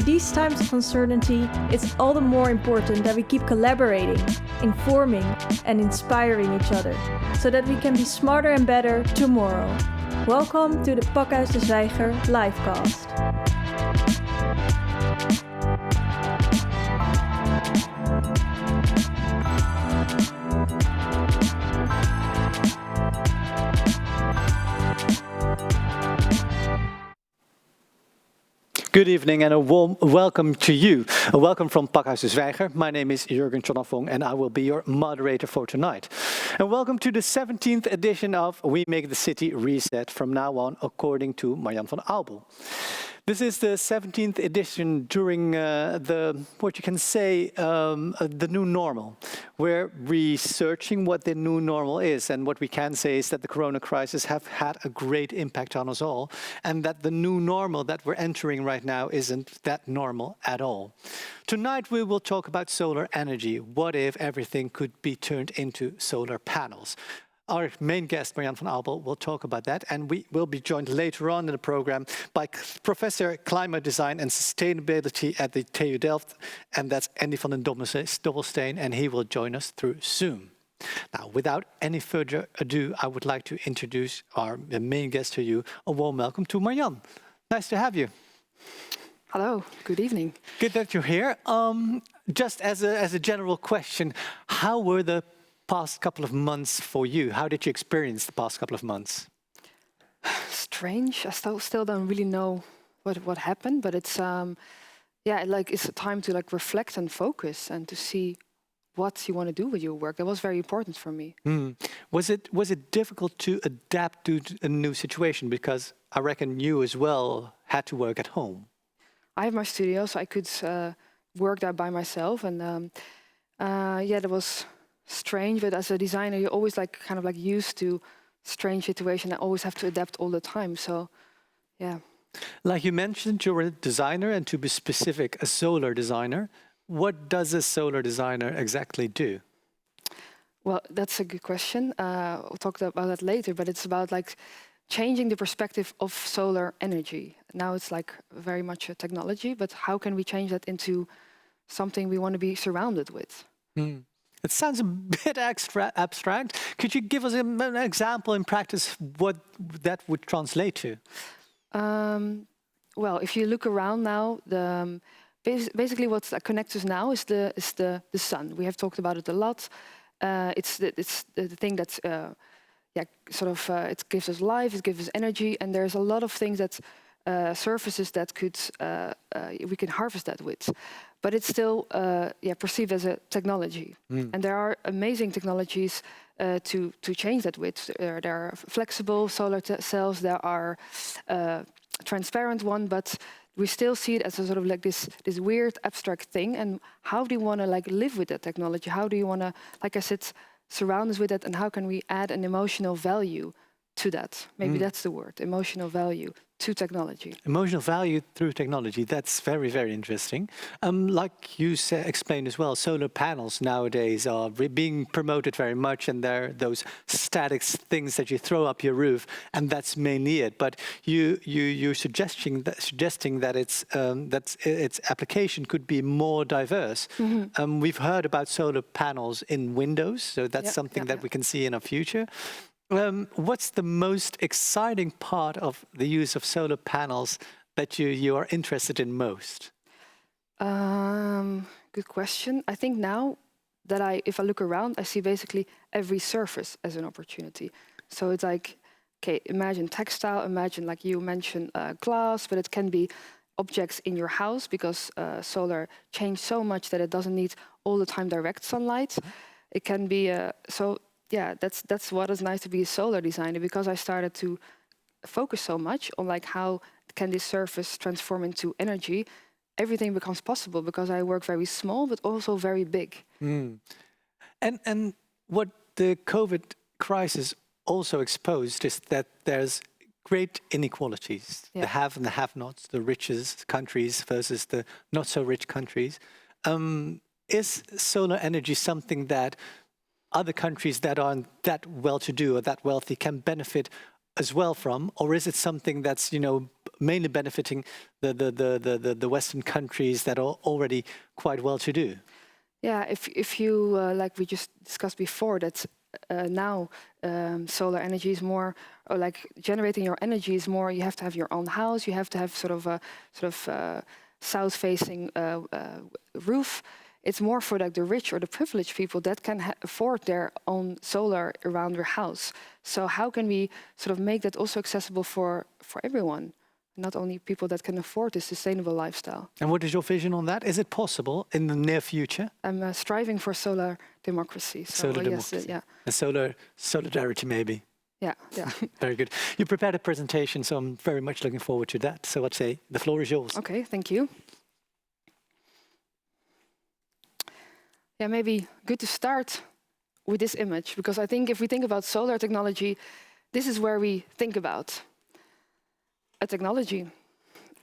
these times of uncertainty, it's all the more important that we keep collaborating, informing, and inspiring each other, so that we can be smarter and better tomorrow. Welcome to the Pakhuis de Zwijger livecast. Good evening and a warm welcome to you. A welcome from Pakhuis de Zwijger. My name is Jurgen Chonafong and I will be your moderator for tonight. And welcome to the 17th edition of WeMakeThe.City Reset from now on, according to Marjan van Aubel. This is the 17th edition during the new normal. We're researching what the new normal is, and what we can say is that the corona crisis have had a great impact on us all, and that the new normal that we're entering right now isn't that normal at all. Tonight we will talk about solar energy. What if everything could be turned into solar panels? Our main guest, Marjan van Aubel, will talk about that, and we will be joined later on in the program by Professor Climate Design and Sustainability at the TU Delft, and that's Andy van den Dobbelsteen, and he will join us through Zoom. Now, without any further ado, I would like to introduce our main guest to you. A warm welcome to Marjan. Nice to have you. Hello, good evening. Good that you're here. Just as a general question, how were the past couple of months for you? How did you experience the past couple of months? Strange. I still don't really know what happened, but it's it's a time to reflect and focus and to see what you want to do with your work. That was very important for me. Was it difficult to adapt to a new situation? Because I reckon you as well had to work at home. I have my studio, so I could work there by myself, and that was strange. But as a designer, you're always used to strange situation and always have to adapt all the time. So, yeah. Like you mentioned, you're a designer, and to be specific, a solar designer. What does a solar designer exactly do? Well, that's a good question. We'll talk about that later, but it's about changing the perspective of solar energy. Now it's very much a technology, but how can we change that into something we want to be surrounded with? It sounds a bit abstract. Could you give us an example in practice what that would translate to? Well, if you look around now, basically what connects us now is the sun. We have talked about it a lot. It's the thing that's it gives us life, it gives us energy, and there's a lot of things that surfaces that we can harvest that with. But it's still perceived as a technology. And there are amazing technologies to change that with. There are flexible solar cells, there are transparent one, but we still see it as a sort of this weird abstract thing. And how do you want to live with that technology? How do you want to, like I said, surround us with it, and how can we add an emotional value to that? Maybe that's the word, emotional value to technology. Emotional value through technology, that's very, very interesting. Like you explained as well, solar panels nowadays are being promoted very much, and they're those static things that you throw up your roof, and that's mainly it. But you're suggesting that its application could be more diverse. We've heard about solar panels in windows, so that's something that we can see in our future. What's the most exciting part of the use of solar panels that you are interested in most? Good question. I think now that if I look around, I see basically every surface as an opportunity. So it's imagine textile, imagine you mentioned glass, but it can be objects in your house, because solar changed so much that it doesn't need all the time direct sunlight. It can be that's what is nice to be a solar designer, because I started to focus so much on how can this surface transform into energy. Everything becomes possible because I work very small but also very big. And what the COVID crisis also exposed is that there's great inequalities. The have and the have-nots, the richest countries versus the not so rich countries. Is solar energy something that other countries that aren't that well-to-do or that wealthy can benefit as well from, or is it something that's mainly benefiting the Western countries that are already quite well-to-do. Yeah, if you, like we just discussed before, that now solar energy is more, or like generating your energy is more, you have to have your own house, you have to have sort of a south-facing roof. It's more for like the rich or the privileged people that can afford their own solar around their house. So how can we sort of make that also accessible for everyone? Not only people that can afford this sustainable lifestyle. And what is your vision on that? Is it possible in the near future? I'm striving for solar democracy. So, Solar yes, democracy. yeah. And solar solidarity, maybe. Yeah, yeah. Very good. You prepared a presentation, so I'm very much looking forward to that. So I'd say the floor is yours. Okay, thank you. Yeah, maybe good to start with this image, because I think if we think about solar technology, this is where we think about a technology.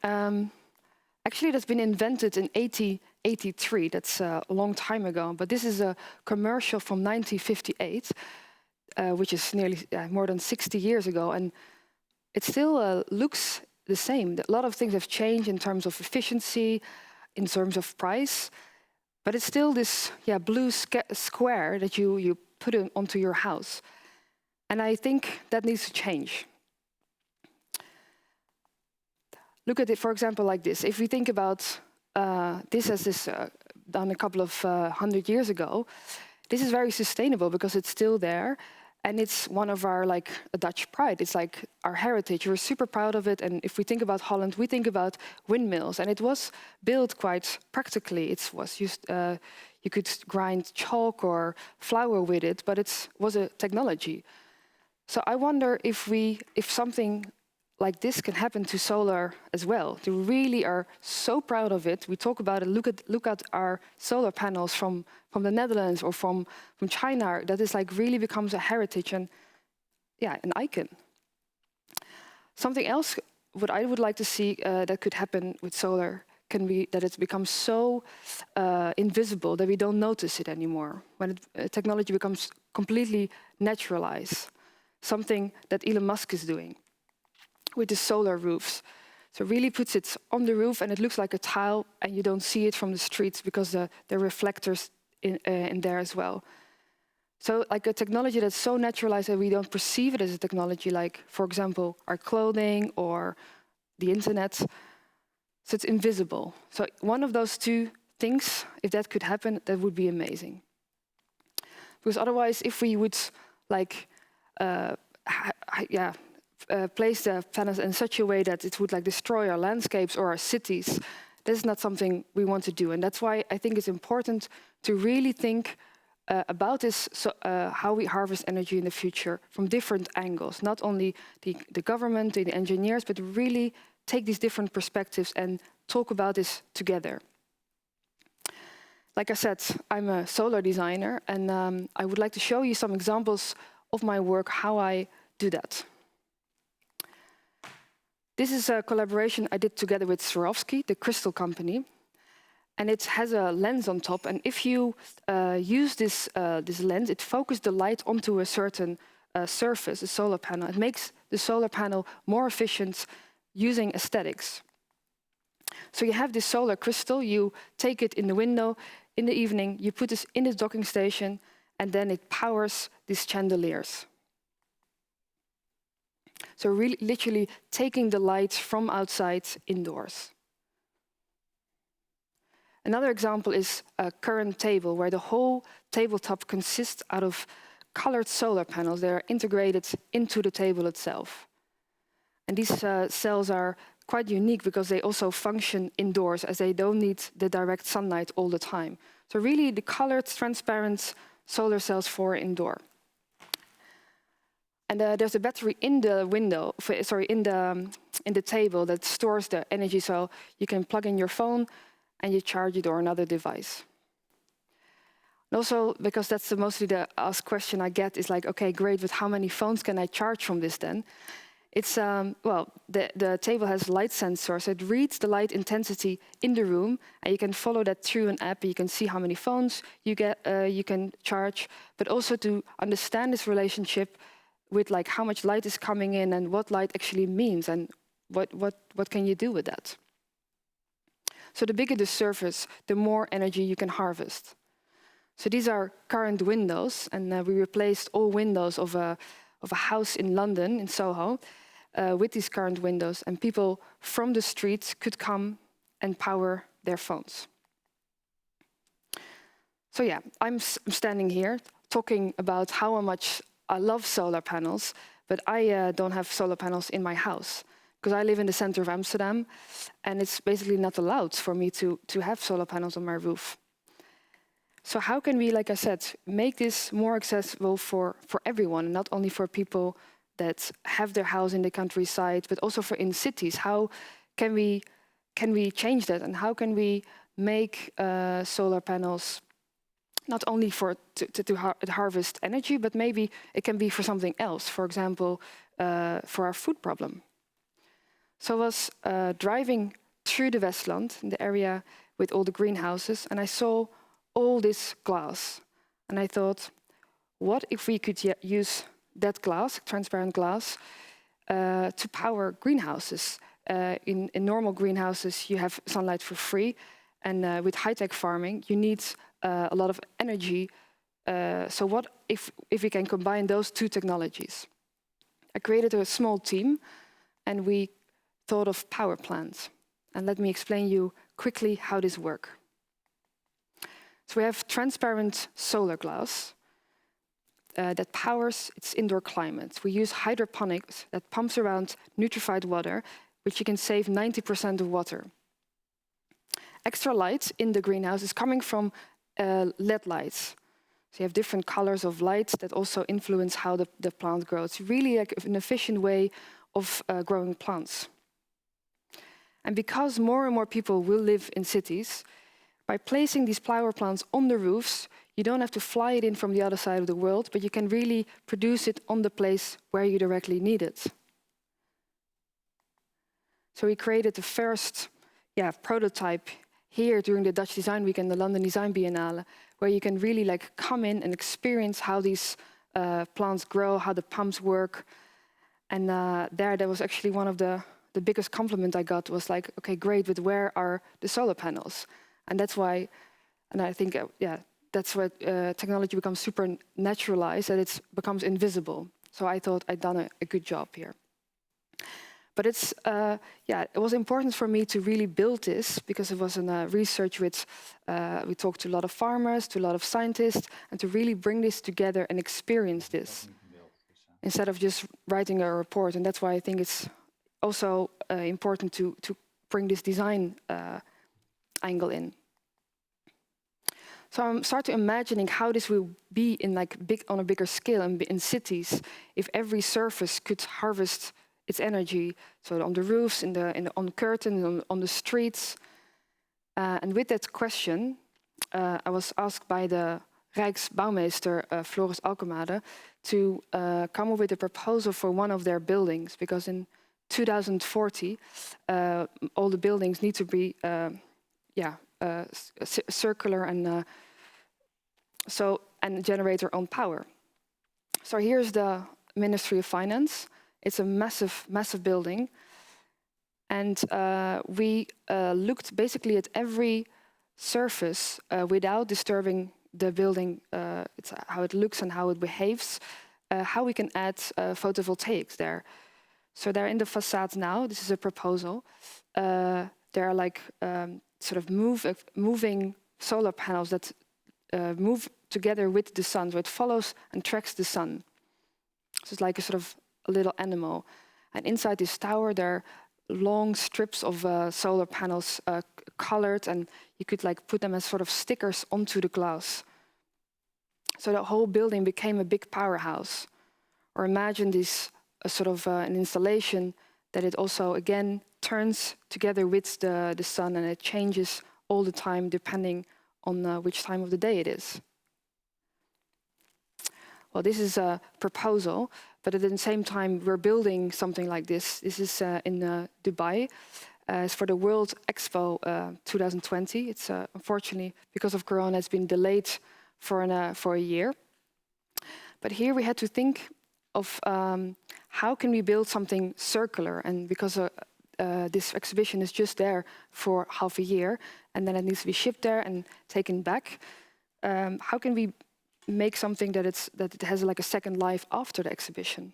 Actually, that's been invented in 1883. That's a long time ago. But this is a commercial from 1958, which is nearly more than 60 years ago. And it still looks the same. A lot of things have changed in terms of efficiency, in terms of price. But it's still this blue square that you put onto your house. And I think that needs to change. Look at it, for example, like this. If we think about this as this done a couple of 100 years ago, this is very sustainable because it's still there. And it's one of our, like, a Dutch pride. It's like our heritage. We're super proud of it. And if we think about Holland, we think about windmills. And it was built quite practically. It was used, you could grind chalk or flour with it, but it was a technology. So I wonder if something like this can happen to solar as well. We really are so proud of it. We talk about it. Look at our solar panels from the Netherlands or from China. That is like really becomes a heritage and an icon. Something else what I would like to see that could happen with solar can be that it becomes so invisible that we don't notice it anymore. When technology becomes completely naturalized, something that Elon Musk is doing with the solar roofs. So really puts it on the roof and it looks like a tile and you don't see it from the streets because there are reflectors in there as well. So like a technology that's so naturalized that we don't perceive it as a technology, like, for example, our clothing or the internet. So it's invisible. So one of those two things, if that could happen, that would be amazing. Because otherwise, if we would like, place the panels in such a way that it would like destroy our landscapes or our cities, this is not something we want to do. And that's why I think it's important to really think about this, how we harvest energy in the future from different angles, not only the government, the engineers, but really take these different perspectives and talk about this together. Like I said, I'm a solar designer, and I would like to show you some examples of my work, how I do that. This is a collaboration I did together with Swarovski, the crystal company. And it has a lens on top. And if you use this lens, it focuses the light onto a certain surface, a solar panel. It makes the solar panel more efficient using aesthetics. So you have this solar crystal, you take it in the window in the evening, you put this in the docking station, and then it powers these chandeliers. So really, literally taking the light from outside indoors. Another example is a current table, where the whole tabletop consists out of colored solar panels. They are integrated into the table itself. And these cells are quite unique because they also function indoors, as they don't need the direct sunlight all the time. So really the colored, transparent solar cells for indoor. And there's a battery in the window, in the table that stores the energy, so you can plug in your phone and you charge it or another device. And also, because that's mostly the asked question I get, is like, okay, great, but how many phones can I charge from this then? It's, the table has light sensors, so it reads the light intensity in the room, and you can follow that through an app. You can see how many phones you can charge, but also to understand this relationship with like how much light is coming in and what light actually means and What can you do with that? So the bigger the surface, the more energy you can harvest. So these are current windows, and we replaced all windows of a house in London, in Soho, with these current windows, and people from the streets could come and power their phones. So yeah, I'm standing here talking about how much I love solar panels, but I don't have solar panels in my house, because I live in the center of Amsterdam, and it's basically not allowed for me to have solar panels on my roof. So how can we, like I said, make this more accessible for everyone, not only for people that have their house in the countryside, but also for in cities? How can we change that, and how can we make solar panels not only to harvest energy, but maybe it can be for something else, for example, for our food problem. So I was driving through the Westland, in the area with all the greenhouses, and I saw all this glass. And I thought, what if we could use that glass, transparent glass, to power greenhouses? In normal greenhouses, you have sunlight for free, and with high-tech farming, you need a lot of energy. So what if we can combine those two technologies? I created a small team, and we thought of power plants. And let me explain you quickly how this works. So we have transparent solar glass that powers its indoor climate. We use hydroponics that pumps around nutrified water, which you can save 90% of water. Extra light in the greenhouse is coming from LED lights. So you have different colors of light that also influence how the plant grows. It's really like an efficient way of growing plants. And because more and more people will live in cities, by placing these power plants on the roofs, you don't have to fly it in from the other side of the world, but you can really produce it on the place where you directly need it. So we created the first prototype here during the Dutch Design Week and the London Design Biennale, where you can really like come in and experience how these plants grow, how the pumps work. And there was actually one of the biggest compliment I got was like, okay, great, but where are the solar panels? And that's why, and I think, that's why technology becomes super naturalized, that it becomes invisible. So I thought I'd done a good job here. But it was important for me to really build this, because it was a research with, we talked to a lot of farmers, to a lot of scientists, and to really bring this together and experience this, instead of just writing a report. And that's why I think it's also important to bring this design angle in. So I'm starting imagining how this will be in on a bigger scale and in cities, if every surface could harvest its energy. So on the roofs, on curtains, on the streets. And with that question, I was asked by the Rijksbouwmeester Floris Alkemade to come up with a proposal for one of their buildings, because in 2040, all the buildings need to be circular and generate their own power. So here's the Ministry of Finance. It's a massive, massive building, and we looked basically at every surface without disturbing the building. It's how it looks and how it behaves. How we can add photovoltaics there. So they're in the facade now. This is a proposal. There are like sort of moving solar panels that move together with the sun. So it follows and tracks the sun. So it's like a sort of a little animal. And inside this tower, there are long strips of solar panels colored, and you could like put them as sort of stickers onto the glass. So the whole building became a big powerhouse. Or imagine this sort of an installation that it also, again, turns together with the sun, and it changes all the time depending on which time of the day it is. Well, this is a proposal, but at the same time, we're building something like this. This is in Dubai. It's for the World Expo 2020. It's unfortunately, because of Corona, it's been delayed for a year. But here we had to think of how can we build something circular, and because this exhibition is just there for half a year, and then it needs to be shipped there and taken back. How can we make something that it has like a second life after the exhibition?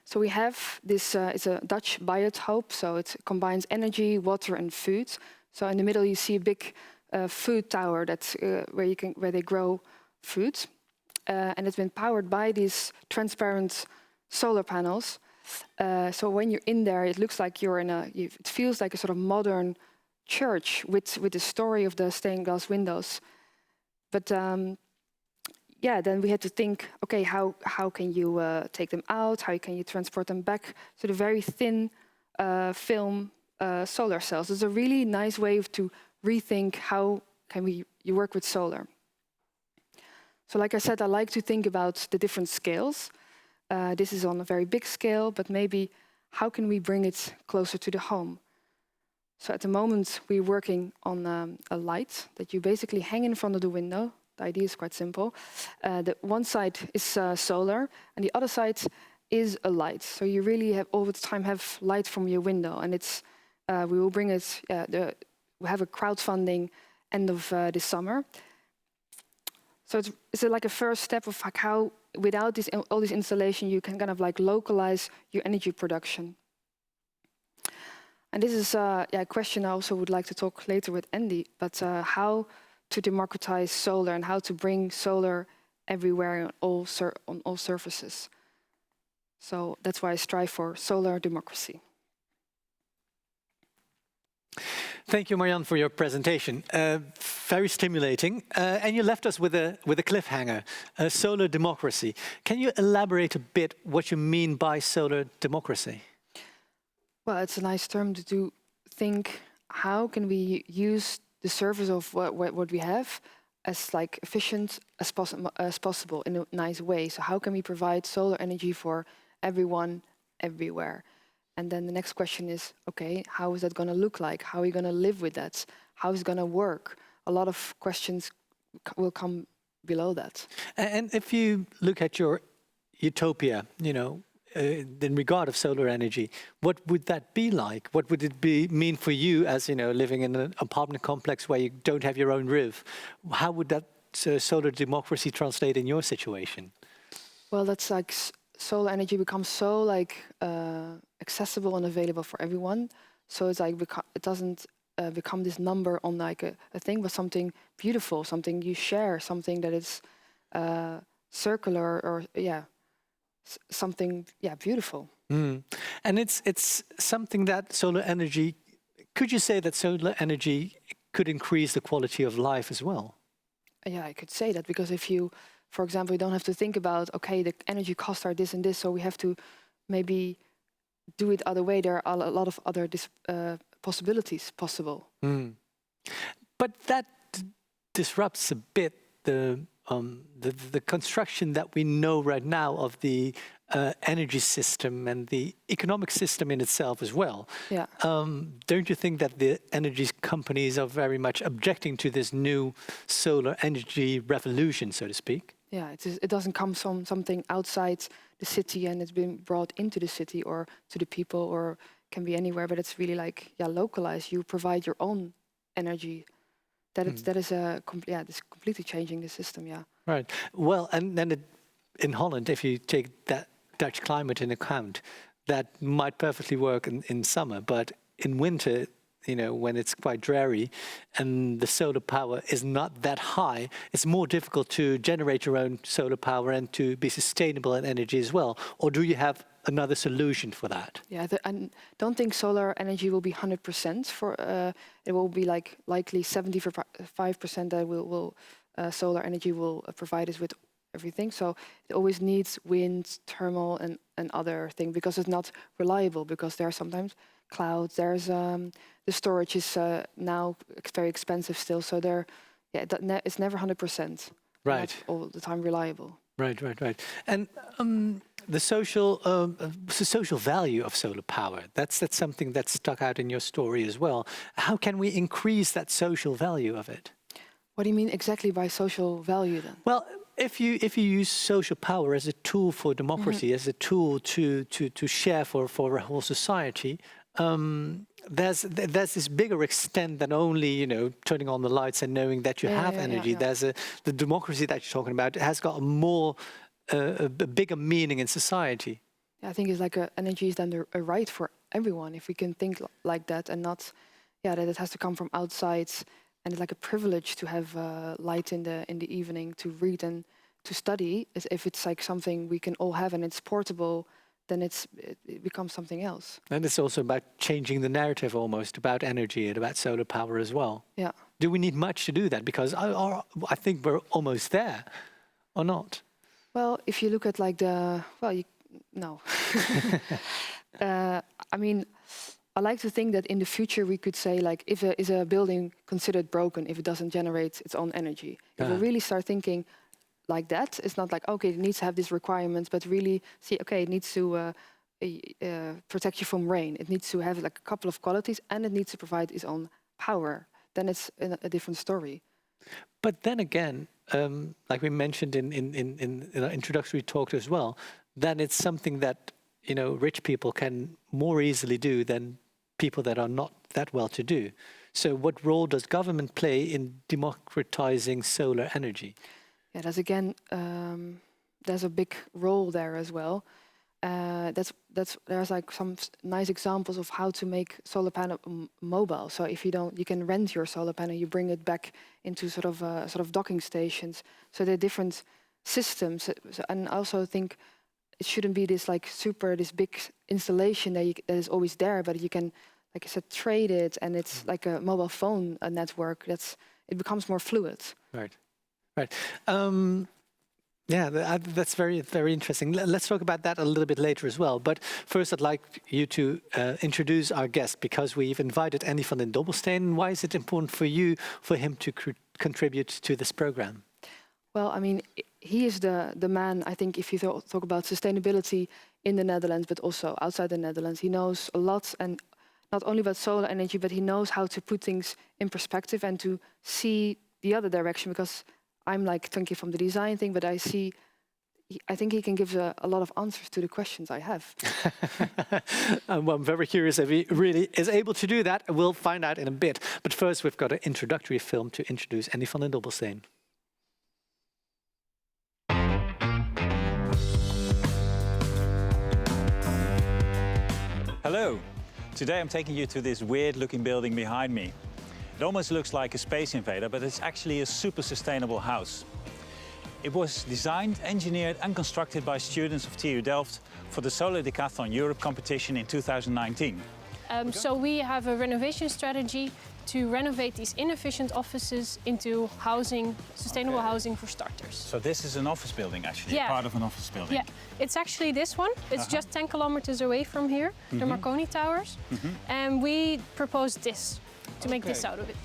So we have this. It's a Dutch biotope, so it combines energy, water, and food. So in the middle, you see a big food tower that's where they grow food, and it's been powered by these transparent solar panels. So when you're in there, it looks like you're in it feels like a sort of modern church with the story of the stained glass windows. But yeah, then we had to think, okay, how can you take them out? How can you transport them back to the very thin film solar cells? It's a really nice way to rethink how can you work with solar. So like I said, I like to think about the different scales. This is on a very big scale, but maybe how can we bring it closer to the home? So at the moment, we're working on a light that you basically hang in front of the window. The idea is quite simple. The one side is solar, and the other side is a light. So you really have all the time have light from your window, and it's we will bring it. We have a crowdfunding end of this summer. So it's like a first step of like how, without all this installation, you can kind of like localize your energy production. And this is a question I also would like to talk later with Andy, but how to democratize solar and how to bring solar everywhere on all surfaces. So that's why I strive for solar democracy. Thank you, Marjan, for your presentation. Very stimulating. And you left us with a cliffhanger, solar democracy. Can you elaborate a bit what you mean by solar democracy? Well, it's a nice term to think how can we use the service of what we have as like efficient as possible in a nice way. So how can we provide solar energy for everyone, everywhere? And then the next question is, okay, how is that going to look like? How are we going to live with that? How is it going to work? A lot of questions will come below that. And if you look at your utopia, you know, in regard of solar energy, what would that be like? What would it mean for you as, you know, living in an apartment complex where you don't have your own roof? How would that solar democracy translate in your situation? Well, that's like solar energy becomes so like accessible and available for everyone. So it's like it doesn't become this number on like a thing, but something beautiful, something you share, something that is circular or something beautiful. And it's something that solar energy. Could you say that solar energy could increase the quality of life as well? Yeah, I could say that, because if you, for example, you don't have to think about, okay, the energy costs are this and this, so we have to maybe do it other way. There are a lot of other possibilities possible. But that disrupts a bit the construction that we know right now of the energy system and the economic system in itself as well. Yeah. Don't you think that the energy companies are very much objecting to this new solar energy revolution, so to speak? Yeah, it doesn't come from something outside the city and it's been brought into the city or to the people, or can be anywhere, but it's really like, localized. You provide your own energy. That is it's completely changing the system, Right. Well, and then in Holland, if you take that Dutch climate in account, that might perfectly work in summer, but in winter, you know, when it's quite dreary and the solar power is not that high, it's more difficult to generate your own solar power and to be sustainable in energy as well. Or do you have another solution for that? Yeah, I don't think solar energy will be 100%. It will be likely 75% that solar energy will provide us with everything. So it always needs wind, thermal, and other things, because it's not reliable, because there are sometimes clouds. There's the storage is now very expensive still. So it's never 100%. Right. Not all the time reliable. Right. And the social value of solar power, that's something that stuck out in your story as well. How can we increase that social value of it? What do you mean exactly by social value then? Well, if you use social power as a tool for democracy, as a tool to share for a whole society, there's this bigger extent than only, you know, turning on the lights and knowing that you have energy. There's the democracy that you're talking about has got a bigger meaning in society. Yeah, I think it's like energy is then a right for everyone, if we can think like that, and not, that it has to come from outside, and it's like a privilege to have light in the evening to read and to study. If it's like something we can all have and it's portable, then it becomes something else. And it's also about changing the narrative almost about energy and about solar power as well. Yeah. Do we need much to do that? Because I think we're almost there, or not? Well, if you look at like no. I mean, I like to think that in the future we could say, like, is a building considered broken if it doesn't generate its own energy? If we really start thinking like that, it's not like, okay, it needs to have these requirements, but really see, okay, it needs to protect you from rain. It needs to have like a couple of qualities, and it needs to provide its own power. Then it's a different story. But then again, like we mentioned in our introductory talk as well, then it's something that, you know, rich people can more easily do than people that are not that well-to-do. So what role does government play in democratizing solar energy? Yeah, that's again, there's a big role there as well. There's like some nice examples of how to make solar panel mobile. So if you can rent your solar panel, you bring it back into sort of docking stations. So there are different systems, and I also think it shouldn't be this this big installation that is always there, but you can, like I said, trade it, and it's like a mobile phone network. It becomes more fluid. Right. Yeah, that's very, very interesting. Let's talk about that a little bit later as well. But first, I'd like you to introduce our guest, because we've invited Andy van den Dobbelsteen. Why is it important for him to contribute to this program? Well, I mean, he is the man, I think, if you talk about sustainability in the Netherlands, but also outside the Netherlands. He knows a lot, and not only about solar energy, but he knows how to put things in perspective and to see the other direction, because I'm like thinking from the design thing, but I think he can give a lot of answers to the questions I have. Well, I'm very curious if he really is able to do that. We'll find out in a bit. But first, we've got an introductory film to introduce Andy van den Dobbelsteen. Hello. Today I'm taking you to this weird-looking building behind me. It almost looks like a space invader, but it's actually a super sustainable house. It was designed, engineered and constructed by students of TU Delft for the Solar Decathlon Europe competition in 2019. So we have a renovation strategy to renovate these inefficient offices into housing, sustainable housing for starters. So this is an office building, actually, part of an office building. Yeah, it's actually this one. It's just 10 kilometers away from here, the Marconi Towers. And we proposed this to make this out of it.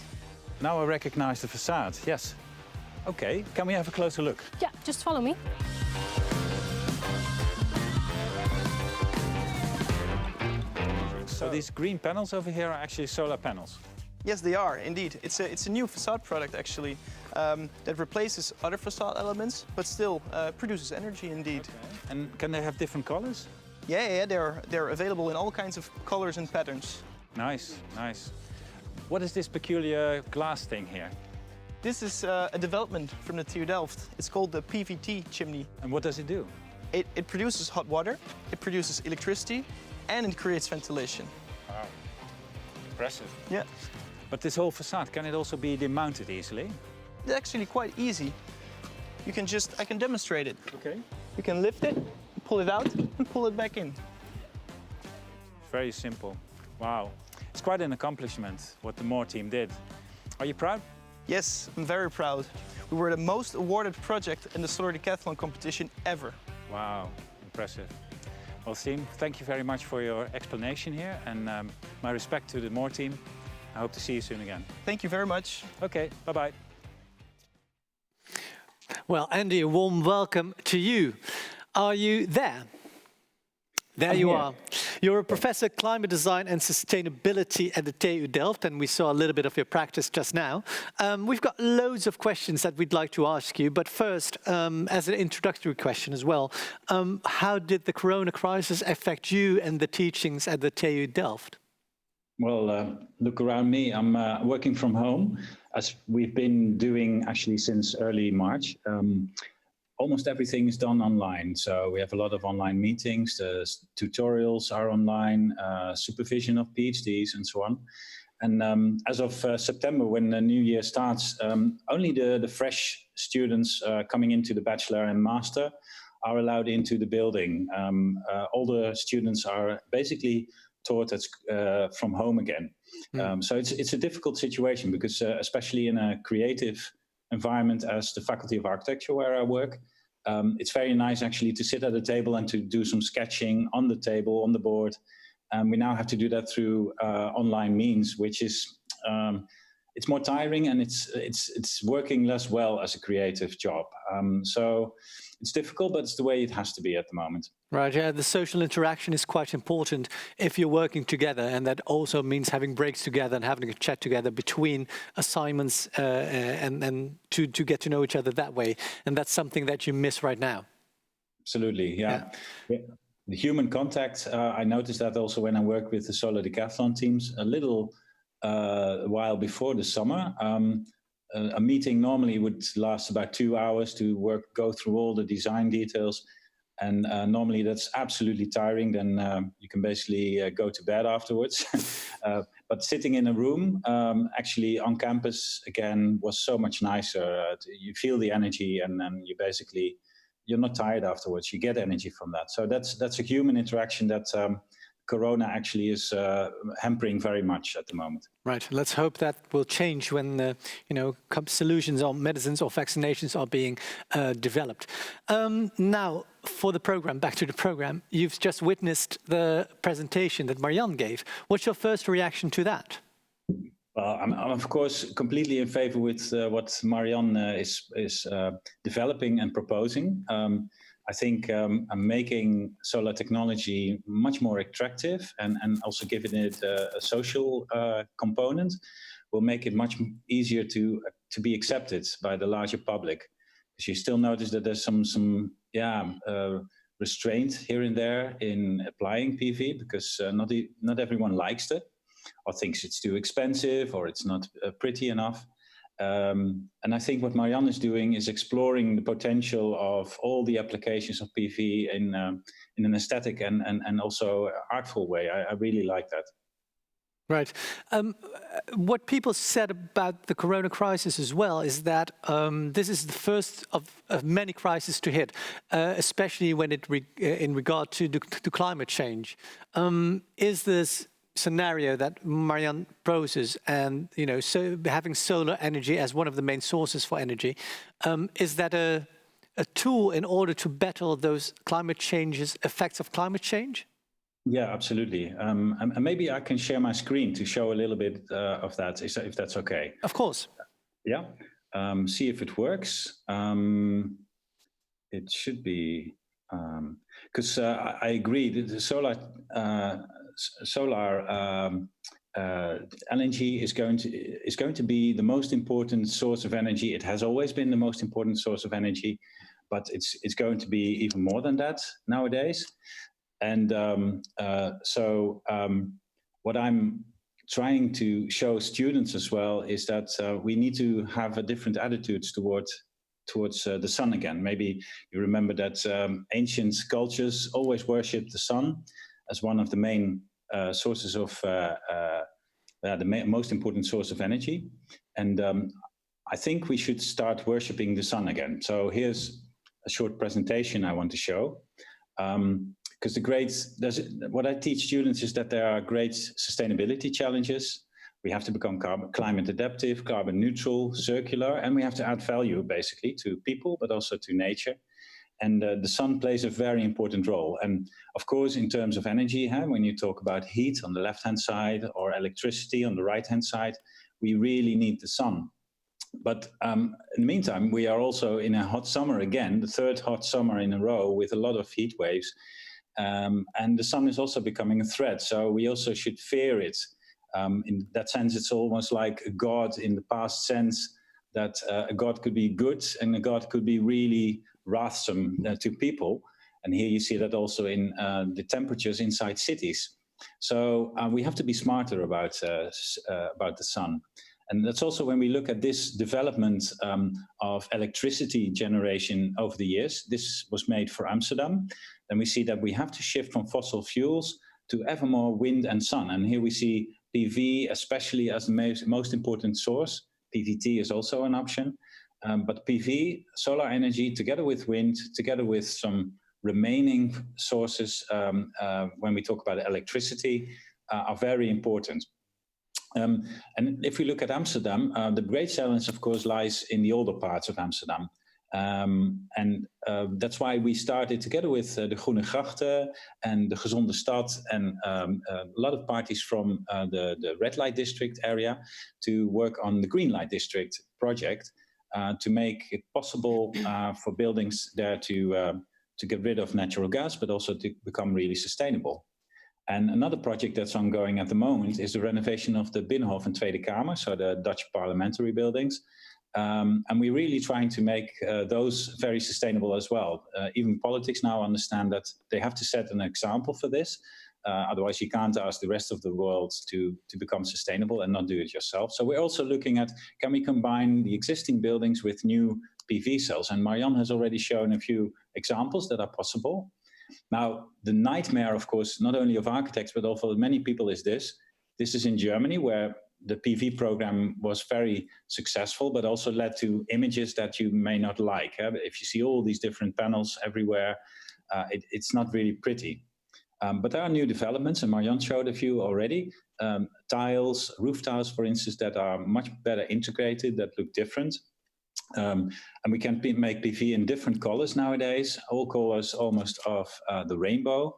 Now I recognize the facade, yes. Okay, can we have a closer look? Yeah, just follow me. So these green panels over here are actually solar panels? Yes, they are, indeed. It's a new facade product, actually, that replaces other facade elements, but still produces energy, indeed. Okay. And can they have different colors? Yeah, they're available in all kinds of colors and patterns. Nice, nice. What is this peculiar glass thing here? This is a development from the TU Delft. It's called the PVT chimney. And what does it do? It produces hot water, it produces electricity, and it creates ventilation. Wow, impressive. Yeah. But this whole facade, can it also be demounted easily? It's actually quite easy. I can demonstrate it. Okay. You can lift it, pull it out, and pull it back in. Very simple. Wow. It's quite an accomplishment what the Moore team did. Are you proud? Yes, I'm very proud. We were the most awarded project in the Solar Decathlon competition ever. Wow, impressive. Well, team, thank you very much for your explanation here, and my respect to the Moore team. I hope to see you soon again. Thank you very much. Okay, bye-bye. Well, Andy, a warm welcome to you. Are you there? There you are. You're a professor of climate design and sustainability at the TU Delft, and we saw a little bit of your practice just now. We've got loads of questions that we'd like to ask you, but first, as an introductory question as well, how did the corona crisis affect you and the teachings at the TU Delft? Well, look around me. I'm working from home, as we've been doing actually since early March. Almost everything is done online. So we have a lot of online meetings, the tutorials are online, supervision of PhDs and so on. And as of September, when the new year starts, only the fresh students coming into the bachelor and master are allowed into the building. All the students are basically taught from home again. So it's a difficult situation because especially in a creative environment as the Faculty of Architecture where I work, it's very nice actually to sit at a table and to do some sketching on the table, on the board. We now have to do that through online means, which is it's more tiring and it's working less well as a creative job. So it's difficult, but it's the way it has to be at the moment. Right, yeah, the social interaction is quite important if you're working together, and that also means having breaks together and having a chat together between assignments and to get to know each other that way. And that's something that you miss right now. Absolutely, yeah. The human contact, I noticed that also when I work with the Solar Decathlon teams a little while before the summer. A meeting normally would last about 2 hours to go through all the design details. And normally that's absolutely tiring. Then you can basically go to bed afterwards. But sitting in a room, actually on campus again, was so much nicer. You feel the energy, and then you're not tired afterwards. You get energy from that. So that's a human interaction that Corona actually is hampering very much at the moment. Right. Let's hope that will change when solutions or medicines or vaccinations are being developed. Now, for the program, back to the program, you've just witnessed the presentation that Marjan gave. What's your first reaction to that? I'm of course completely in favor with what Marjan is developing and proposing. I think making solar technology much more attractive and also giving it a social component will make it much easier to be accepted by the larger public. Because you still notice that there's some restraint here and there in applying PV, because not everyone likes it, or thinks it's too expensive, or it's not pretty enough. And I think what Marjan is doing is exploring the potential of all the applications of PV in an aesthetic and also artful way. I really like that. Right. What people said about the Corona crisis as well is that this is the first of many crises to hit, especially when in regard to climate change. Is this scenario that Marjan proposes, and so having solar energy as one of the main sources for energy, is that a tool in order to battle those effects of climate change? Yeah, absolutely. And maybe I can share my screen to show a little bit of that, if that's okay. Of course. Yeah. See if it works. It should be, because I agree that the solar energy is going to be the most important source of energy. It has always been the most important source of energy, but it's going to be even more than that nowadays. And what I'm trying to show students as well is that we need to have different attitudes towards the sun again. Maybe you remember that ancient cultures always worshipped the sun as one of the main sources of the most important source of energy. And I think we should start worshipping the sun again. So here's a short presentation I want to show. Because what I teach students is that there are great sustainability challenges. We have to become climate adaptive, carbon neutral, circular, and we have to add value basically to people, but also to nature. And the sun plays a very important role. And of course, in terms of energy, when you talk about heat on the left-hand side or electricity on the right-hand side, we really need the sun. But in the meantime, we are also in a hot summer again, the third hot summer in a row with a lot of heat waves. And the sun is also becoming a threat. So we also should fear it. In that sense, it's almost like a god in the past sense, that a god could be good and a god could be really wrathsome to people. And here you see that also in the temperatures inside cities. So we have to be smarter about the sun. And that's also when we look at this development of electricity generation over the years. This was made for Amsterdam. Then we see that we have to shift from fossil fuels to ever more wind and sun. And here we see PV, especially as the most important source. PVT is also an option. But PV, solar energy, together with wind, together with some remaining sources, when we talk about electricity, are very important. And if we look at Amsterdam, the great challenge, of course, lies in the older parts of Amsterdam. And that's why we started together with the Groene Grachten and the Gezonde Stad and a lot of parties from the red light district area to work on the green light district project to make it possible for buildings there to get rid of natural gas, but also to become really sustainable. And another project that's ongoing at the moment is the renovation of the Binnenhof and Tweede Kamer, so the Dutch parliamentary buildings. And we're really trying to make those very sustainable as well. Even politics now understand that they have to set an example for this. Otherwise, you can't ask the rest of the world to become sustainable and not do it yourself. So we're also looking at, can we combine the existing buildings with new PV cells? And Marjan has already shown a few examples that are possible. Now, the nightmare, of course, not only of architects, but also many people is this. This is in Germany, where the PV program was very successful, but also led to images that you may not like. If you see all these different panels everywhere, it's not really pretty. But there are new developments, and Marjan showed a few already. Tiles, roof tiles, for instance, that are much better integrated, that look different. And we can make PV in different colors nowadays, all colors almost of the rainbow.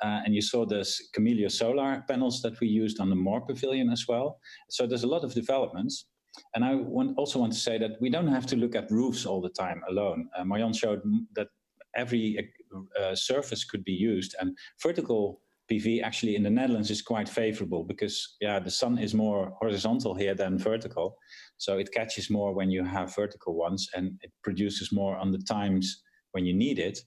And you saw this Camellia solar panels that we used on the Moore Pavilion as well. So there's a lot of developments. And I also want to say that we don't have to look at roofs all the time alone. Marjan showed that every surface could be used, and vertical PV actually in the Netherlands is quite favorable because the sun is more horizontal here than vertical. So it catches more when you have vertical ones, and it produces more on the times when you need it.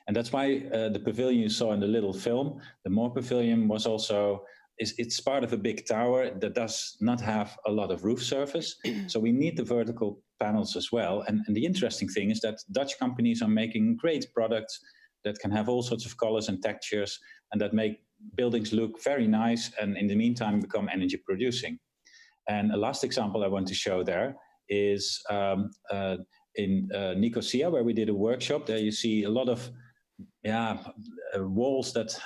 And that's why the pavilion you saw in the little film, the Moore Pavilion, was also, it's part of a big tower that does not have a lot of roof surface. So we need the vertical panels as well. And the interesting thing is that Dutch companies are making great products that can have all sorts of colors and textures and that make buildings look very nice and in the meantime become energy producing. And a last example I want to show there is in Nicosia, where we did a workshop. There you see a lot of walls that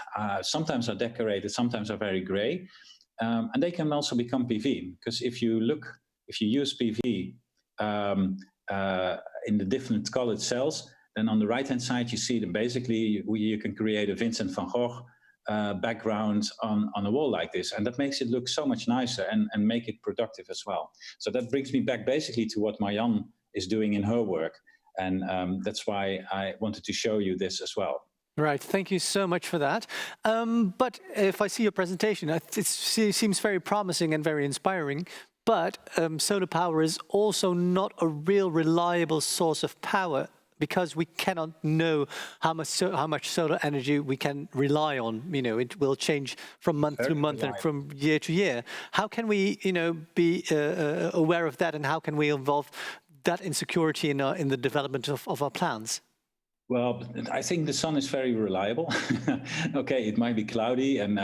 sometimes are decorated, sometimes are very gray. And they can also become PV, because if you use PV in the different colored cells, then on the right-hand side, you see that basically you can create a Vincent van Gogh background on a wall like this. And that makes it look so much nicer and make it productive as well. So that brings me back basically to what Marjan is doing in her work. And that's why I wanted to show you this as well. Right, thank you so much for that. But if I see your presentation, it seems very promising and very inspiring. But solar power is also not a real reliable source of power, because we cannot know how much solar energy we can rely on. It will change from month to month and from year to year. How can we, be aware of that, and how can we involve that insecurity in the development of our plans? Well, I think the sun is very reliable. Okay, it might be cloudy and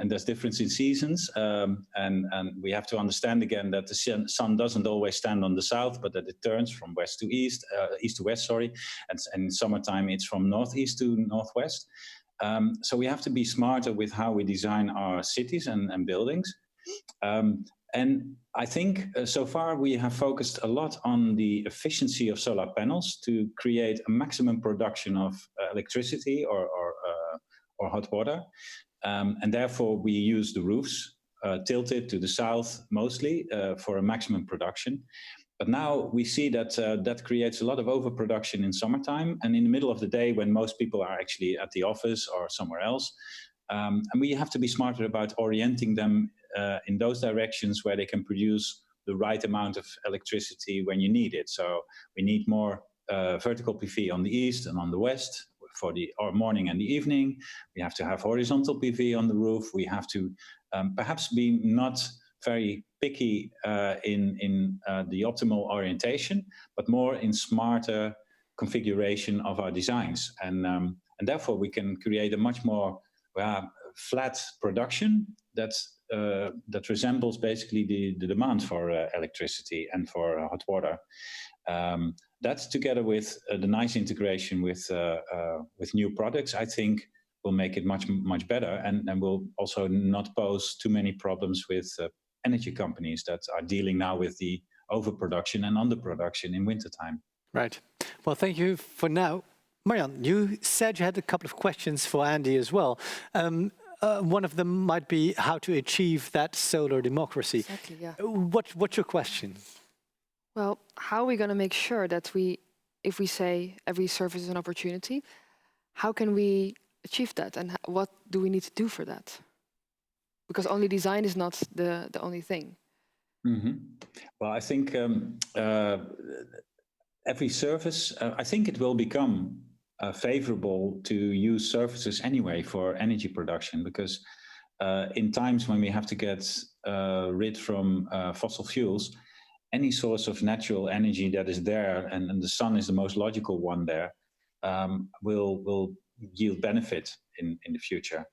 there's difference in seasons. And we have to understand again that the sun doesn't always stand on the south, but that it turns from west to east, east to west, sorry. And in summertime, it's from northeast to northwest. So we have to be smarter with how we design our cities and buildings. And I think so far we have focused a lot on the efficiency of solar panels to create a maximum production of electricity or hot water. And therefore we use the roofs tilted to the south mostly for a maximum production. But now we see that that creates a lot of overproduction in summertime and in the middle of the day when most people are actually at the office or somewhere else. And we have to be smarter about orienting them in those directions where they can produce the right amount of electricity when you need it. So we need more vertical PV on the east and on the west, for the morning and the evening. We have to have horizontal PV on the roof. We have to perhaps be not very picky in the optimal orientation, but more in smarter configuration of our designs. And therefore we can create a much more flat production that resembles basically the demand for electricity and for hot water. That's together with the nice integration with new products, I think will make it much better, and will also not pose too many problems with energy companies that are dealing now with the overproduction and underproduction in wintertime. Right. Well, thank you for now. Marjan, you said you had a couple of questions for Andy as well. One of them might be how to achieve that solar democracy. Exactly, yeah. What's your question? Well, how are we going to make sure that if we say every service is an opportunity, how can we achieve that, and what do we need to do for that? Because only design is not the only thing. Mm-hmm. Well, I think every service, I think it will become favorable to use surfaces anyway for energy production, because in times when we have to get rid from fossil fuels, any source of natural energy that is there, and the sun is the most logical one there, will yield benefit in the future.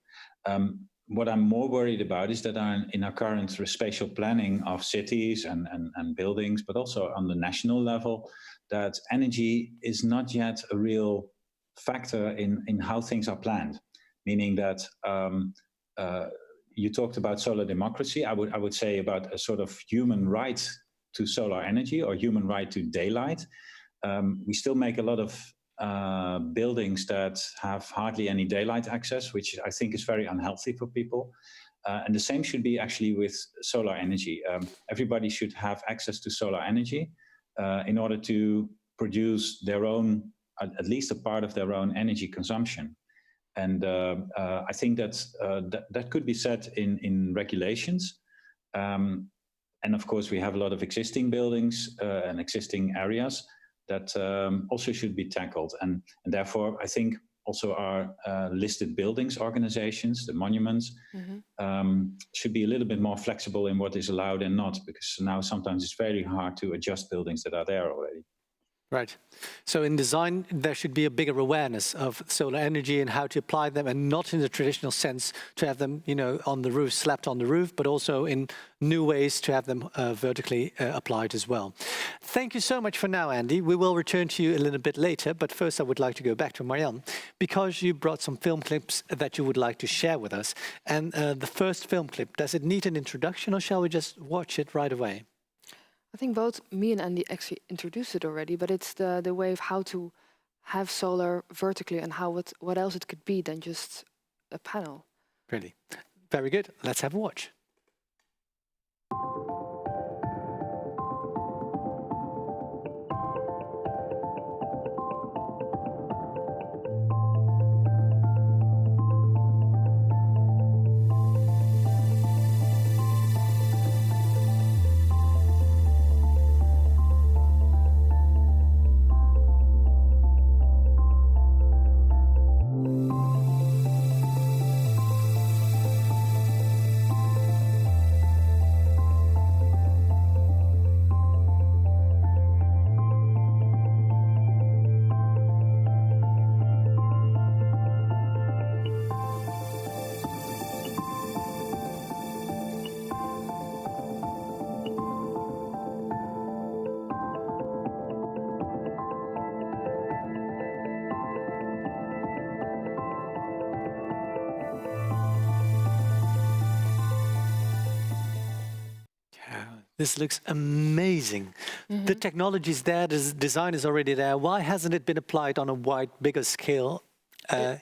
What I'm more worried about is that in our current spatial planning of cities and buildings, but also on the national level, that energy is not yet a real factor in how things are planned. Meaning that you talked about solar democracy. I would say about a sort of human right to solar energy or human right to daylight. We still make a lot of buildings that have hardly any daylight access, which I think is very unhealthy for people. And the same should be actually with solar energy. Everybody should have access to solar energy in order to produce their own, at least a part of their own energy consumption. And I think that could be set in regulations. And of course, we have a lot of existing buildings and existing areas that also should be tackled. And therefore, I think also our listed buildings organizations, the monuments, should be a little bit more flexible in what is allowed and not, because now sometimes it's very hard to adjust buildings that are there already. Right. So in design, there should be a bigger awareness of solar energy and how to apply them, and not in the traditional sense to have them, on the roof, slapped on the roof, but also in new ways to have them vertically applied as well. Thank you so much for now, Andy. We will return to you a little bit later, but first I would like to go back to Marjan, because you brought some film clips that you would like to share with us. And the first film clip, does it need an introduction, or shall we just watch it right away? I think both me and Andy actually introduced it already, but it's the way of how to have solar vertically and what else it could be than just a panel. Really? Very good. Let's have a watch. This looks amazing. The technology is there, the design is already there. Why hasn't it been applied on a bigger scale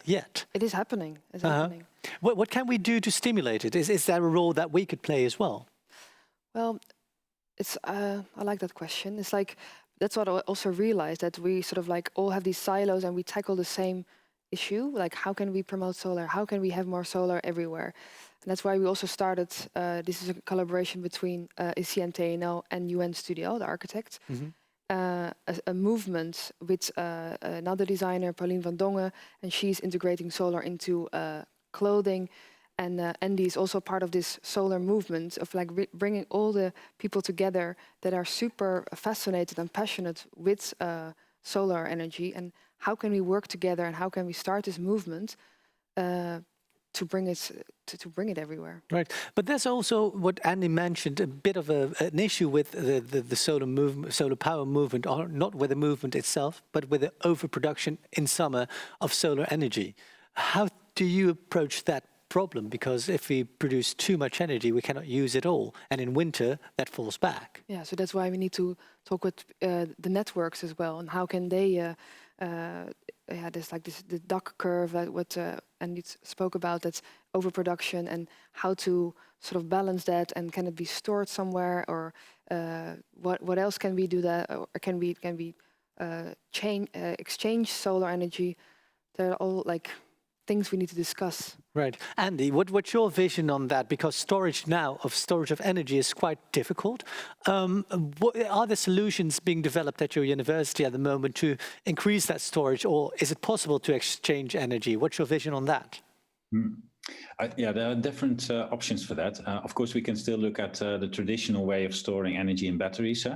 yet? It is happening. It's happening. What can we do to stimulate it? Is there a role that we could play as well? Well, I like that question. It's like, that's what I also realized, that we sort of like all have these silos and we tackle the same issue. Like, how can we promote solar? How can we have more solar everywhere? And that's why we also started, this is a collaboration between ICN TNO and UN Studio, the architect. a movement with another designer, Pauline van Dongen, and she's integrating solar into clothing. And Andy is also part of this solar movement of like bringing all the people together that are super fascinated and passionate with solar energy. And how can we work together and how can we start this movement to bring it everywhere? Right, but there's also what Andy mentioned, a bit of an issue with the solar movement, solar power movement, or not with the movement itself, but with the overproduction in summer of solar energy. How do you approach that problem? Because if we produce too much energy, we cannot use it all, and in winter that falls back. Yeah, so that's why we need to talk with the networks as well, and how can they there's like the duck curve that what Andy spoke about, that's overproduction, and how to sort of balance that, and can it be stored somewhere, or what else can we do that, or can we exchange solar energy? They're all like things we need to discuss. Right. Andy, what's your vision on that? Because storage of energy is quite difficult. Are there solutions being developed at your university at the moment to increase that storage, or is it possible to exchange energy? What's your vision on that? Yeah, there are different options for that. Of course, we can still look at the traditional way of storing energy in batteries,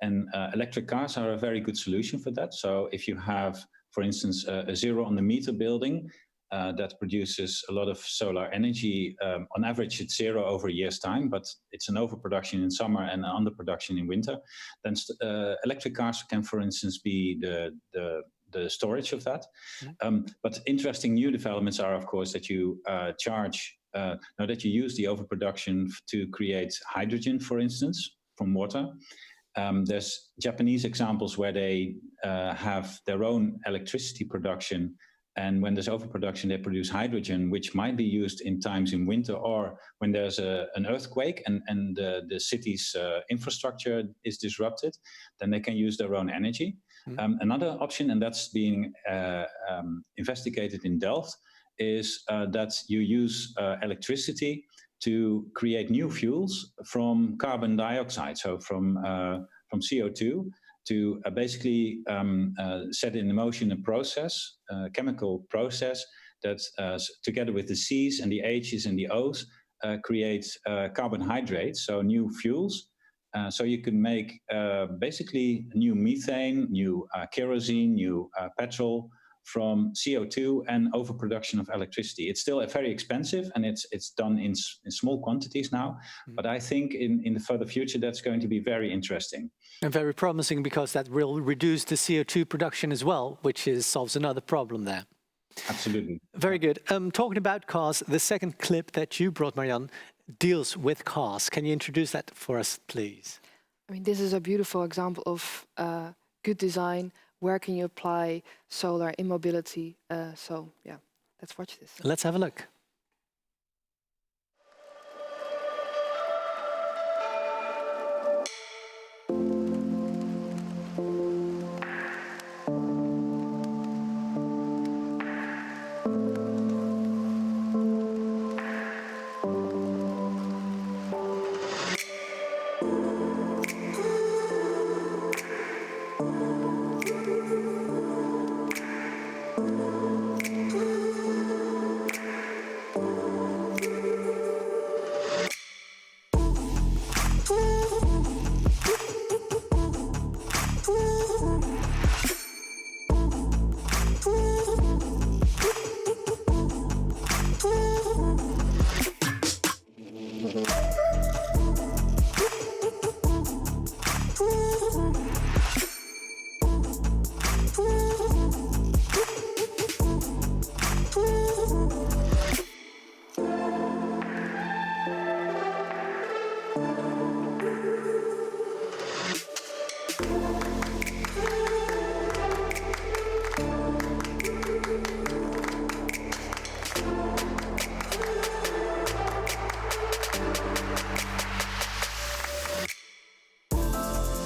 and electric cars are a very good solution for that. So if you have, for instance, a zero-on-the-meter building, that produces a lot of solar energy. On average, it's zero over a year's time, but it's an overproduction in summer and an underproduction in winter. Then electric cars can, for instance, be the storage of that. But interesting new developments are, of course, that you that you use the overproduction to create hydrogen, for instance, from water. There's Japanese examples where they have their own electricity production. And when there's overproduction, they produce hydrogen, which might be used in times in winter or when there's an earthquake and the city's infrastructure is disrupted, then they can use their own energy. Another option, and that's being investigated in Delft, is that you use electricity to create new fuels from carbon dioxide, so from CO2, to basically set in motion a process, a chemical process that together with the C's and the H's and the O's creates carbohydrates, so new fuels. So you can make basically new methane, new kerosene, new petrol from CO2 and overproduction of electricity. It's still very expensive, and it's done in small quantities now. But I think in the further future, that's going to be very interesting. And very promising, because that will reduce the CO2 production as well, which solves another problem there. Absolutely. Very good. Talking about cars, the second clip that you brought, Marjan, deals with cars. Can you introduce that for us, please? I mean, this is a beautiful example of good design. Where can you apply solar in mobility? So yeah, let's watch this. Let's have a look.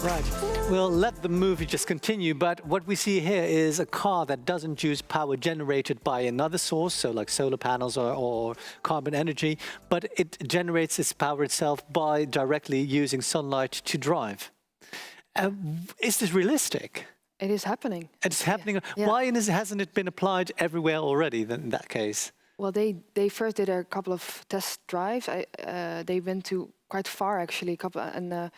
Right, we'll let the movie just continue, but what we see here is a car that doesn't use power generated by another source, so like solar panels or carbon energy, but it generates its power itself by directly using sunlight to drive. Is this realistic? It is happening. It's happening. Yeah. Why hasn't it been applied everywhere already then, in that case? Well, they first did a couple of test drives. They went to quite far actually, and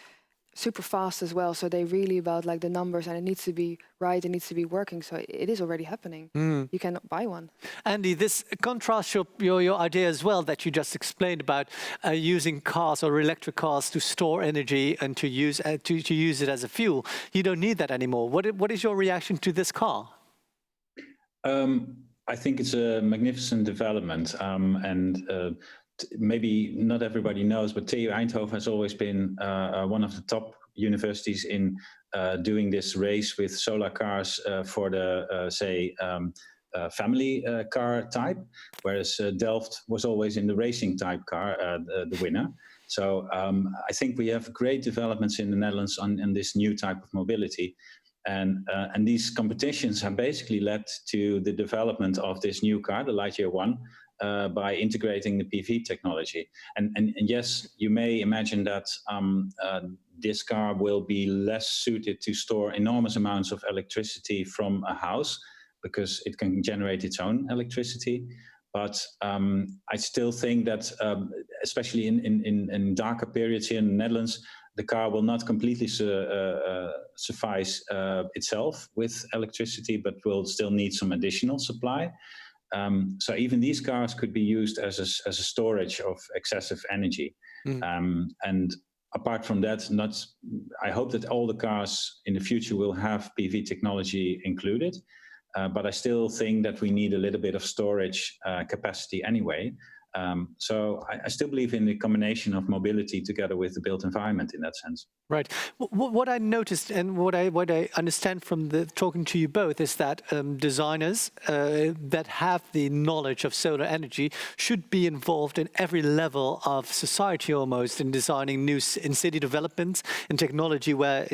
super fast as well. So they really about like the numbers, and it needs to be right. It needs to be working. So it is already happening. You can buy one. Andy, this contrasts your idea as well that you just explained about using cars or electric cars to store energy and to use it as a fuel. You don't need that anymore. What is your reaction to this car? I think it's a magnificent development, and maybe not everybody knows, but TU Eindhoven has always been one of the top universities in doing this race with solar cars for the, family car type, whereas Delft was always in the racing type car, the winner. So I think we have great developments in the Netherlands on this new type of mobility. And these competitions have basically led to the development of this new car, the Lightyear One, by integrating the PV technology. And yes, you may imagine that this car will be less suited to store enormous amounts of electricity from a house because it can generate its own electricity. But I still think that, especially in darker periods here in the Netherlands, the car will not completely suffice itself with electricity, but will still need some additional supply. So even these cars could be used as a storage of excessive energy. And apart from that, I hope that all the cars in the future will have PV technology included. But I still think that we need a little bit of storage capacity anyway. So I still believe in the combination of mobility together with the built environment in that sense. Right. What I noticed and what I understand from talking to you both is that designers that have the knowledge of solar energy should be involved in every level of society almost in designing new in-city developments and technology where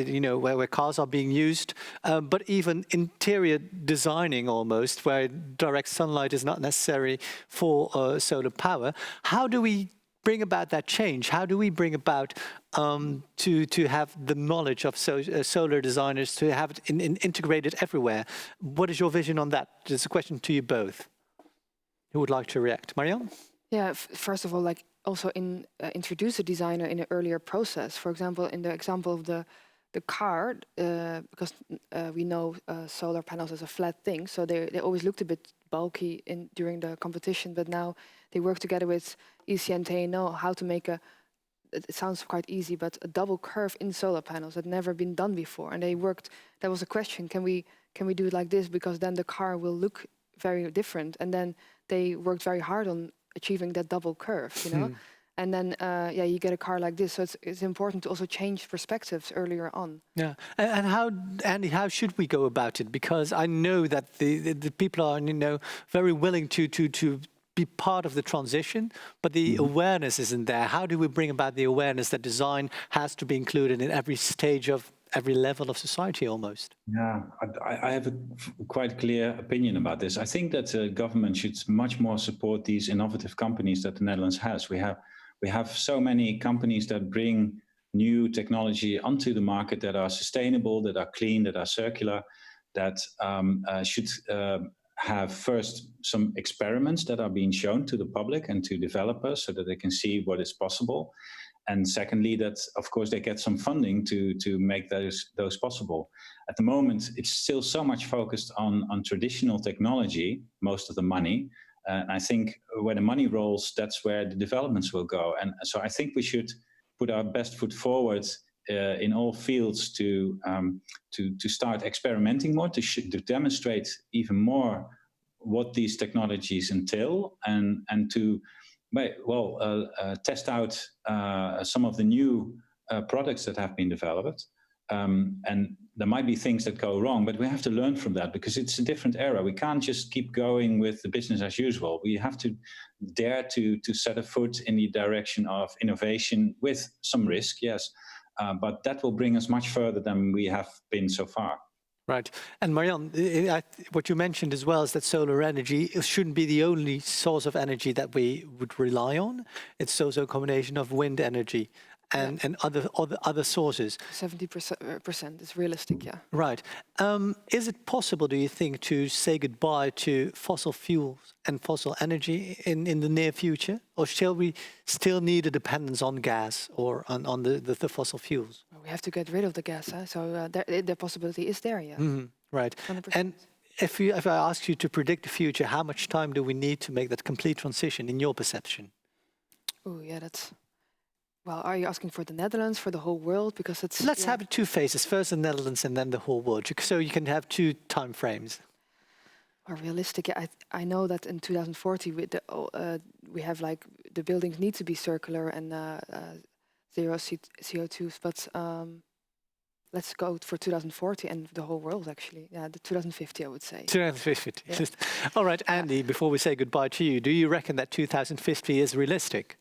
cars are being used, but even interior designing almost where direct sunlight is not necessary for solar power. How do we bring about that change? How do we bring about to have the knowledge of solar designers to have it integrated everywhere? What is your vision on that? It's a question to you both. Who would like to react? Marjan? Yeah, first of all, like also introduce a designer in an earlier process. For example, in the example of the car, because we know solar panels as a flat thing, so they always looked a bit bulky during the competition, but now they work together with EC and TNO how to make it sounds quite easy, but a double curve in solar panels had never been done before. And that was a question, can we do it like this? Because then the car will look very different. And then they worked very hard on achieving that double curve, you know? And then, you get a car like this. So it's important to also change perspectives earlier on. Yeah. And Andy, how should we go about it? Because I know that the people are, very willing to be part of the transition, but the awareness isn't there. How do we bring about the awareness that design has to be included in every stage of every level of society almost? Yeah, I have a quite clear opinion about this. I think that the government should much more support these innovative companies that the Netherlands has. We have so many companies that bring new technology onto the market that are sustainable, that are clean, that are circular, that should have first some experiments that are being shown to the public and to developers so that they can see what is possible. And secondly, that of course they get some funding to make those possible. At the moment, it's still so much focused on traditional technology, most of the money. And I think where the money rolls, that's where the developments will go. And so I think we should put our best foot forward in all fields to start experimenting more, to demonstrate even more what these technologies entail, and to test out some of the new products that have been developed. And there might be things that go wrong, but we have to learn from that because it's a different era. We can't just keep going with the business as usual. We have to dare to set a foot in the direction of innovation with some risk, yes, but that will bring us much further than we have been so far. Right. And Marjan, what you mentioned as well is that solar energy shouldn't be the only source of energy that we would rely on. It's also a combination of wind energy and other sources. 70% is realistic, yeah. Right. Is it possible, do you think, to say goodbye to fossil fuels and fossil energy in the near future? Or shall we still need a dependence on gas or on the fossil fuels? Well, we have to get rid of the gas, huh? So the possibility is there, yeah. Right. 100%. And if I ask you to predict the future, how much time do we need to make that complete transition in your perception? Oh, yeah, that's... Well, are you asking for the Netherlands, for the whole world? Because it's... Let's have it two phases, first the Netherlands and then the whole world, so you can have two time frames. Or realistic, I know that in 2040 we have like the buildings need to be circular and zero CO2s, but let's go for 2040 and the whole world actually. Yeah, the 2050 I would say. 2050. Yeah. All right, Andy, before we say goodbye to you, do you reckon that 2050 is realistic?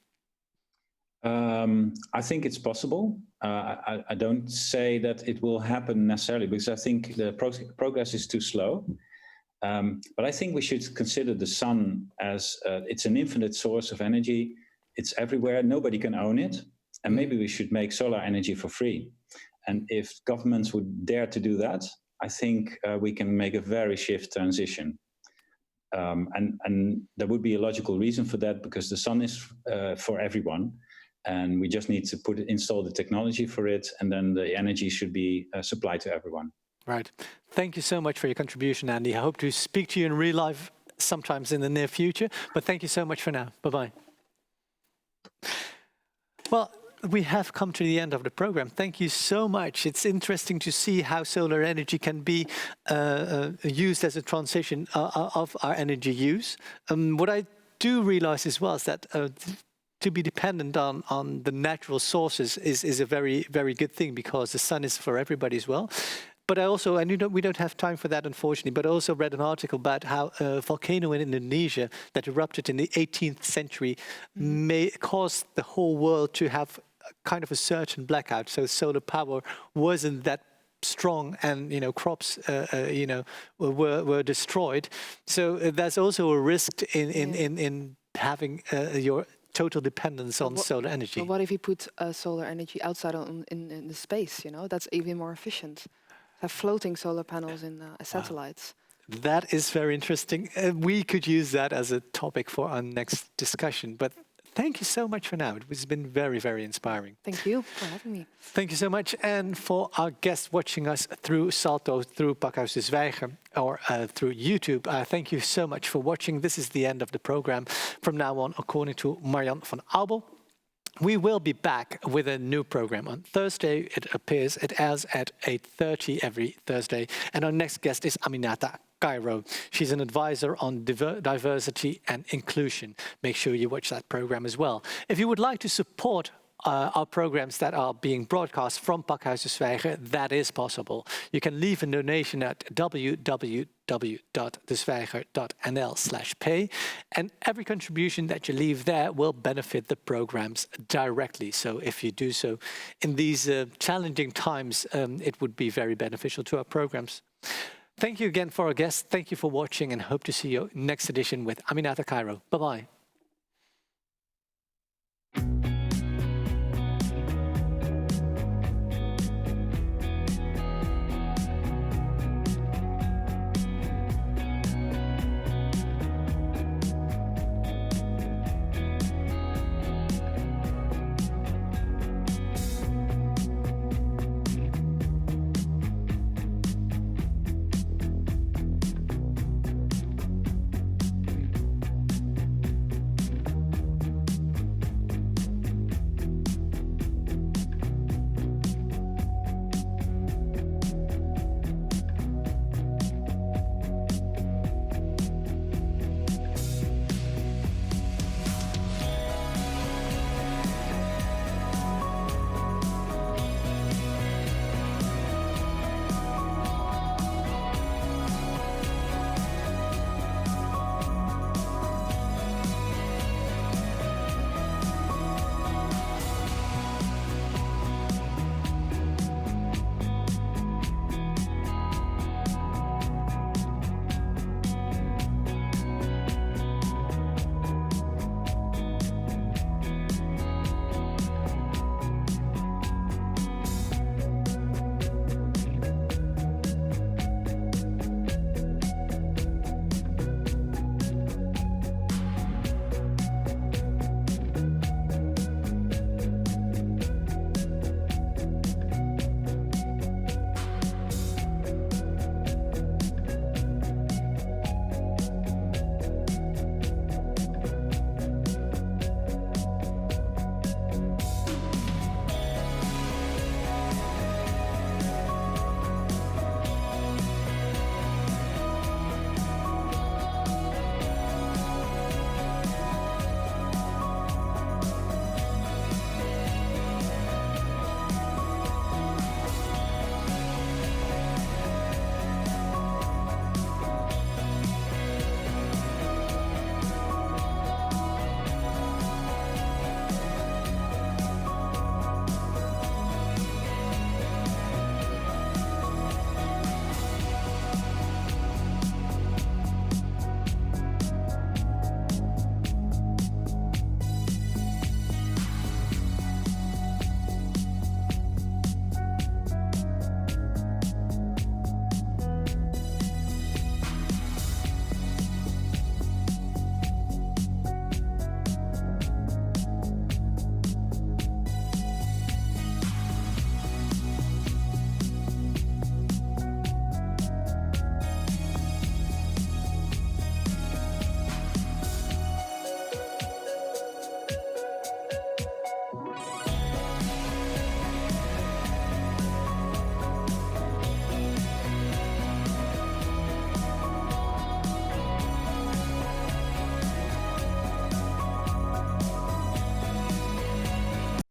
I think it's possible. I don't say that it will happen necessarily because I think the progress is too slow. But I think we should consider the sun as it's an infinite source of energy. It's everywhere. Nobody can own it. And maybe we should make solar energy for free. And if governments would dare to do that, I think we can make a very swift transition. And there would be a logical reason for that because the sun is for everyone. And we just need to install the technology for it, and then the energy should be supplied to everyone. Right. Thank you so much for your contribution, Andy. I hope to speak to you in real life sometimes in the near future, but thank you so much for now. Bye-bye. Well, we have come to the end of the program. Thank you so much. It's interesting to see how solar energy can be used as a transition of our energy use. What I do realize as well is that to be dependent on the natural sources is a very, very good thing because the sun is for everybody as well. But we don't have time for that, unfortunately, but I also read an article about how a volcano in Indonesia that erupted in the 18th century may cause the whole world to have kind of a certain blackout. So solar power wasn't that strong and, crops, were destroyed. So there's also a risk in having your total dependence on solar energy. But what if you put solar energy outside in the space, That's even more efficient. Have floating solar panels in satellites. That is very interesting. We could use that as a topic for our next discussion. But thank you so much for now. It has been very, very inspiring. Thank you for having me. Thank you so much. And for our guests watching us through Salto, through Pakhuis de Zwijger, or through YouTube, thank you so much for watching. This is the end of the program. From now on, according to Marjan van Aubel, we will be back with a new program on Thursday. It airs at 8:30 every Thursday. And our next guest is Aminata Cairo. She's an advisor on diversity and inclusion. Make sure you watch that program as well. If you would like to support our programs that are being broadcast from Pakhuis de Zwijger, that is possible. You can leave a donation at www.dezwijger.nl/pay, and every contribution that you leave there will benefit the programs directly. So if you do so in these challenging times, it would be very beneficial to our programs. Thank you again for our guests. Thank you for watching, and hope to see you next edition with Aminata Cairo. Bye-bye.